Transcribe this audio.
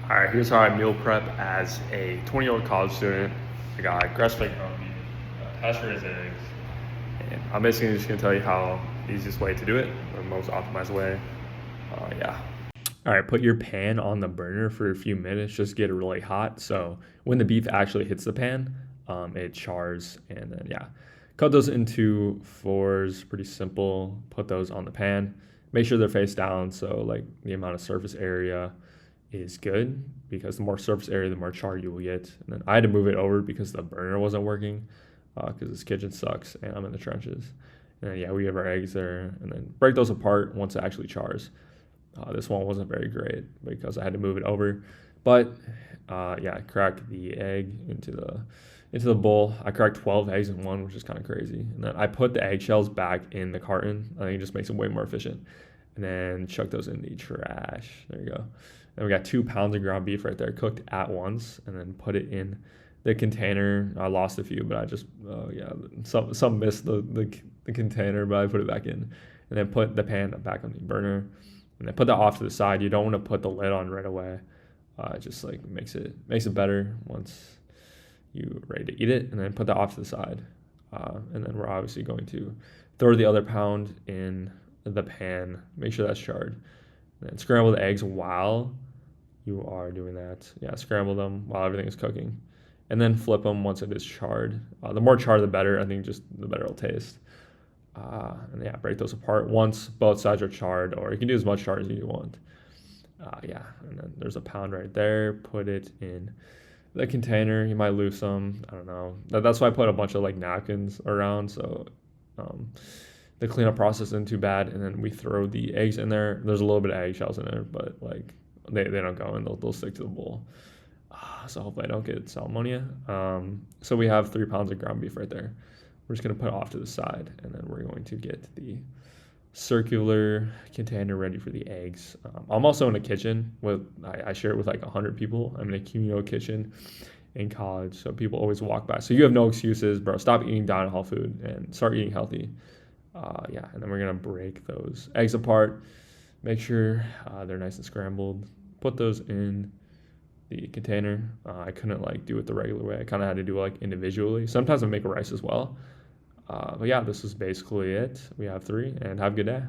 All right, here's how I meal prep as a 20-year-old college student. I got grass-fed ground beef, pasture-raised eggs, and I'm basically just gonna tell you how the easiest way to do it, or the most optimized way. Yeah. All right, put your pan on the burner for a few minutes, just get it really hot. So when the beef actually hits the pan, it chars, and then yeah, cut those into fours. Pretty simple. Put those on the pan. Make sure they're face down, so like the amount of surface area is good because the more surface area, the more char you will get. And then I had to move it over because the burner wasn't working because this kitchen sucks and I'm in the trenches. And then, yeah, we have our eggs there and then break those apart once it actually chars. This one wasn't very great because I had to move it over. But yeah, I cracked the egg into the bowl. I cracked 12 eggs in one, which is kind of crazy. And then I put the eggshells back in the carton. I think it just makes it way more efficient. And then chuck those in the trash. There you go. And we got 2 pounds of ground beef right there, cooked at once, and then put it in the container. I lost a few, but I just yeah, some missed the container, but I put it back in, and then put the pan back on the burner, and then put that off to the side. You don't want to put the lid on right away. It just like makes it better once you're ready to eat it, and then put that off to the side. And then we're obviously going to throw the other pound in the pan. Make sure that's charred. And then scramble the eggs while you are doing that. Yeah, scramble them while everything is cooking. And then flip them once it is charred. The more charred, the better. I think just the better it'll taste. And yeah, break those apart once both sides are charred, or you can do as much char as you want. Yeah, and then there's a pound right there. Put it in the container. You might lose some. I don't know. That's why I put a bunch of like napkins around, so um, the cleanup process isn't too bad. And then we throw the eggs in there. There's a little bit of eggshells in there, but like they don't go in. They'll stick to the bowl. So hopefully I don't get salmonella. So we have 3 pounds of ground beef right there. We're just gonna put it off to the side, and then we're going to get the circular container ready for the eggs. I'm also in a kitchen with I share it with like 100 people. I'm in a communal kitchen in college, so people always walk by. So you have no excuses, bro. Stop eating dining hall food and start eating healthy. Yeah, and then we're gonna break those eggs apart. Make sure they're nice and scrambled. Put those in the container. I couldn't like do it the regular way. I kind of had to do it like individually. Sometimes I make rice as well. But yeah, this is basically it. We have 3, and have a good day.